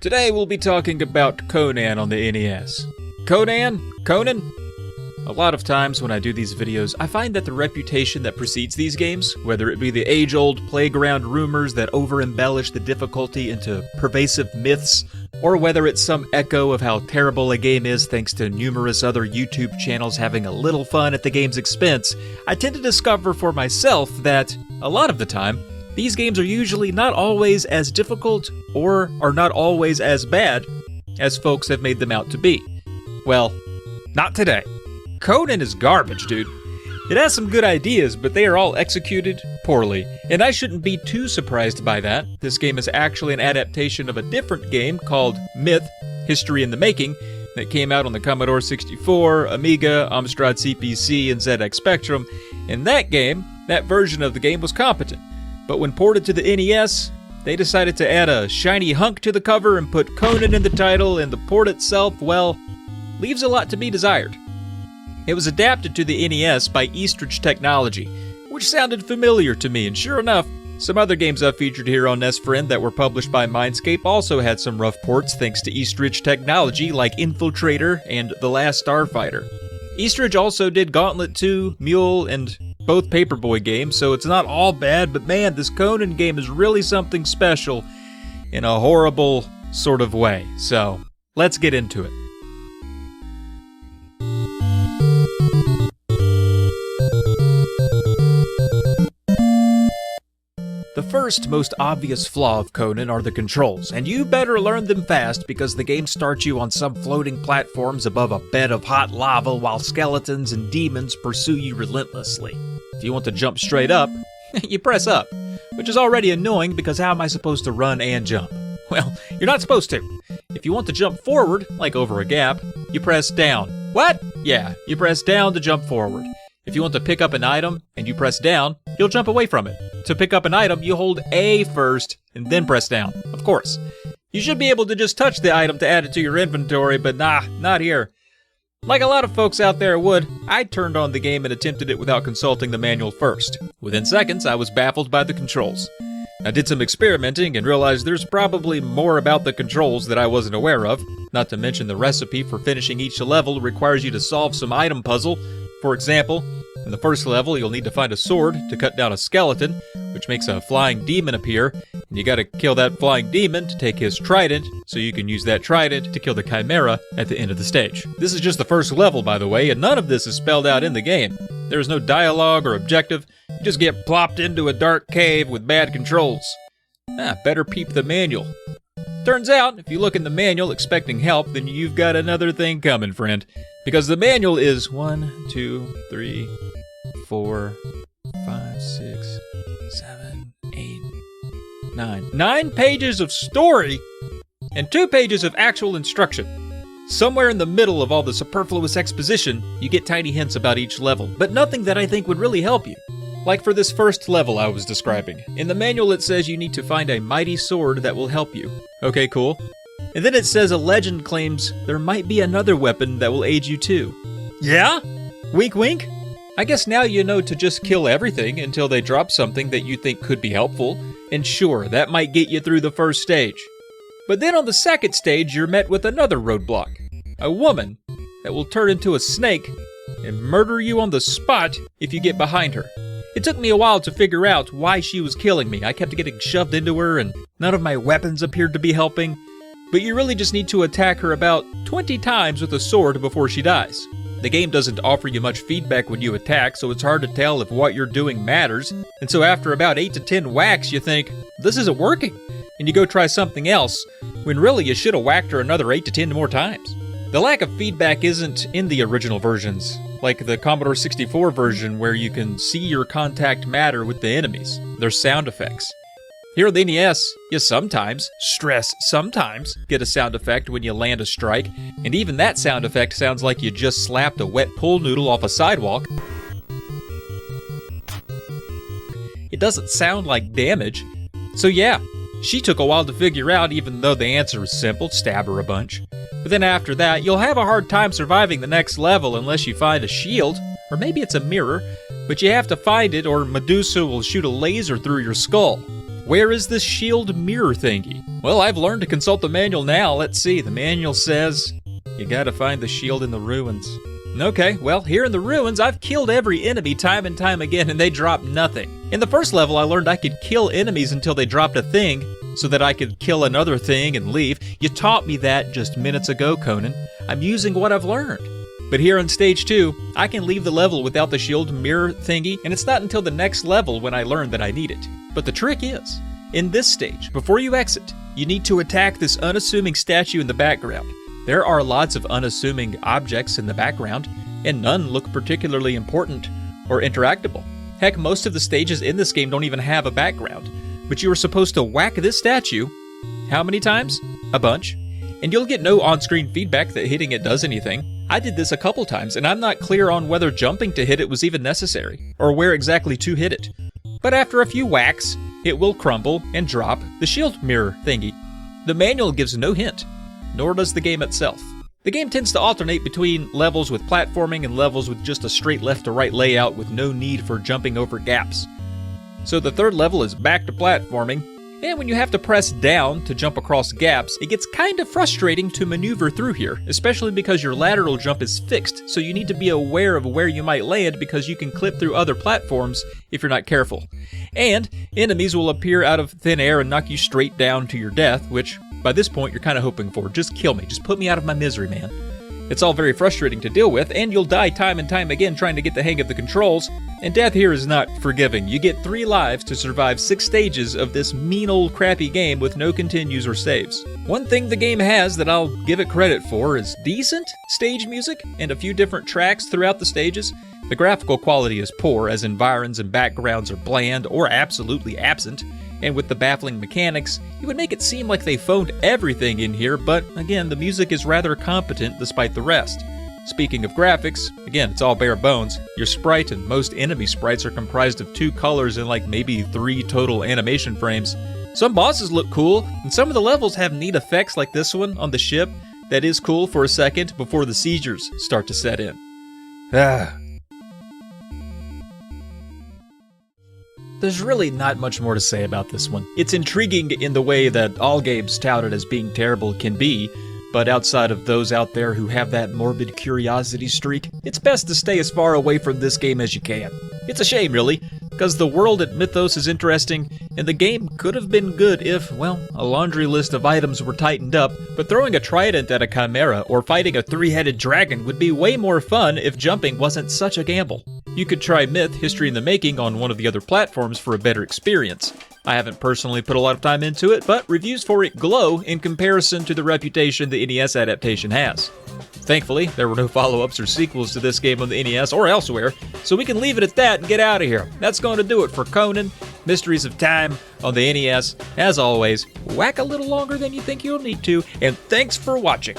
Today we'll be talking about Conan on the NES. Conan? A lot of times when I do these videos, I find that the reputation that precedes these games, whether it be the age-old playground rumors that over-embellish the difficulty into pervasive myths, or whether it's some echo of how terrible a game is thanks to numerous other YouTube channels having a little fun at the game's expense, I tend to discover for myself that, a lot of the time, these games are usually not always as difficult or are not always as bad as folks have made them out to be. Well, not today. Conan is garbage, dude. It has some good ideas, but they are all executed poorly, and I shouldn't be too surprised by that. This game is actually an adaptation of a different game called Myth, History in the Making, that came out on the Commodore 64, Amiga, Amstrad CPC, and ZX Spectrum. In that game, that version of the game was competent. But when ported to the NES, they decided to add a shiny hunk to the cover and put Conan in the title, and the port itself, well, leaves a lot to be desired. It was adapted to the NES by Eastridge Technology, which sounded familiar to me, and sure enough, some other games I've featured here on NESfriend that were published by Mindscape also had some rough ports thanks to Eastridge Technology, like Infiltrator and The Last Starfighter. Eastridge also did Gauntlet 2, Mule, and both Paperboy games, so it's not all bad, but man, this Conan game is really something special in a horrible sort of way. So, let's get into it. The first, most obvious flaw of Conan are the controls, and you better learn them fast because the game starts you on some floating platforms above a bed of hot lava while skeletons and demons pursue you relentlessly. If you want to jump straight up, you press up, which is already annoying because how am I supposed to run and jump? Well, you're not supposed to. If you want to jump forward, like over a gap, you press down. What? Yeah, you press down to jump forward. If you want to pick up an item and you press down, you'll jump away from it. To pick up an item, you hold A first and then press down, of course. You should be able to just touch the item to add it to your inventory, but nah, not here. Like a lot of folks out there would, I turned on the game and attempted it without consulting the manual first. Within seconds, I was baffled by the controls. I did some experimenting and realized there's probably more about the controls that I wasn't aware of, not to mention the recipe for finishing each level requires you to solve some item puzzle. For example, in the first level, you'll need to find a sword to cut down a skeleton, which makes a flying demon appear, and you gotta kill that flying demon to take his trident, so you can use that trident to kill the chimera at the end of the stage. This is just the first level, by the way, and none of this is spelled out in the game. There is no dialogue or objective, you just get plopped into a dark cave with bad controls. Better peep the manual. Turns out, if you look in the manual expecting help, then you've got another thing coming, friend. Because the manual is 1, 2, 3, 4, 5, 6, 7, 8, 9. 9 pages of story and 2 pages of actual instruction. Somewhere in the middle of all the superfluous exposition, you get tiny hints about each level, but nothing that I think would really help you. Like for this first level I was describing. In the manual it says you need to find a mighty sword that will help you. Okay, cool. And then it says a legend claims there might be another weapon that will aid you too. Yeah? Wink wink? I guess now you know to just kill everything until they drop something that you think could be helpful, and sure, that might get you through the first stage. But then on the second stage you're met with another roadblock. A woman that will turn into a snake and murder you on the spot if you get behind her. It took me a while to figure out why she was killing me. I kept getting shoved into her and none of my weapons appeared to be helping. But you really just need to attack her about 20 times with a sword before she dies. The game doesn't offer you much feedback when you attack, so it's hard to tell if what you're doing matters. And so after about 8 to 10 whacks, you think, this isn't working. And you go try something else, when really you should have whacked her another 8 to 10 more times. The lack of feedback isn't in the original versions, like the Commodore 64 version where you can see your contact matter with the enemies. There's sound effects. Here on the NES, you sometimes, stress sometimes, get a sound effect when you land a strike, and even that sound effect sounds like you just slapped a wet pool noodle off a sidewalk. It doesn't sound like damage. So yeah, she took a while to figure out even though the answer is simple, stab her a bunch. But then after that, you'll have a hard time surviving the next level unless you find a shield, or maybe it's a mirror, but you have to find it or Medusa will shoot a laser through your skull. Where is this shield mirror thingy? Well, I've learned to consult the manual now. Let's see, the manual says you gotta find the shield in the ruins. Okay, well, here in the ruins, I've killed every enemy time and time again, and they drop nothing. In the first level, I learned I could kill enemies until they dropped a thing, so that I could kill another thing and leave. You taught me that just minutes ago, Conan. I'm using what I've learned. But here on stage 2, I can leave the level without the shield mirror thingy, and it's not until the next level when I learn that I need it. But the trick is, in this stage, before you exit, you need to attack this unassuming statue in the background. There are lots of unassuming objects in the background, and none look particularly important or interactable. Heck, most of the stages in this game don't even have a background. But you are supposed to whack this statue, how many times? A bunch. And you'll get no on-screen feedback that hitting it does anything. I did this a couple times, and I'm not clear on whether jumping to hit it was even necessary, or where exactly to hit it. But after a few whacks, it will crumble and drop the shield mirror thingy. The manual gives no hint, nor does the game itself. The game tends to alternate between levels with platforming and levels with just a straight left to right layout with no need for jumping over gaps. So the third level is back to platforming, and when you have to press down to jump across gaps, it gets kind of frustrating to maneuver through here, especially because your lateral jump is fixed, so you need to be aware of where you might land because you can clip through other platforms if you're not careful. And enemies will appear out of thin air and knock you straight down to your death, which by this point you're kind of hoping for. Just kill me, just put me out of my misery, man. It's all very frustrating to deal with, and you'll die time and time again trying to get the hang of the controls, and death here is not forgiving. You get 3 lives to survive 6 stages of this mean old crappy game with no continues or saves. One thing the game has that I'll give it credit for is decent stage music and a few different tracks throughout the stages. The graphical quality is poor, as environs and backgrounds are bland or absolutely absent. And with the baffling mechanics, it would make it seem like they phoned everything in here, but again, the music is rather competent despite the rest. Speaking of graphics, again, it's all bare bones. Your sprite and most enemy sprites are comprised of 2 colors and like maybe 3 total animation frames. Some bosses look cool, and some of the levels have neat effects like this one on the ship that is cool for a second before the seizures start to set in. There's really not much more to say about this one. It's intriguing in the way that all games touted as being terrible can be, but outside of those out there who have that morbid curiosity streak, it's best to stay as far away from this game as you can. It's a shame, really, because the world at Mythos is interesting, and the game could have been good if, well, a laundry list of items were tightened up, but throwing a trident at a chimera or fighting a 3-headed dragon would be way more fun if jumping wasn't such a gamble. You could try Myth History in the Making on one of the other platforms for a better experience. I haven't personally put a lot of time into it, but reviews for it glow in comparison to the reputation the NES adaptation has. Thankfully, there were no follow-ups or sequels to this game on the NES or elsewhere, so we can leave it at that and get out of here. That's going to do it for Conan, Mysteries of Time on the NES. As always, whack a little longer than you think you'll need to, and thanks for watching.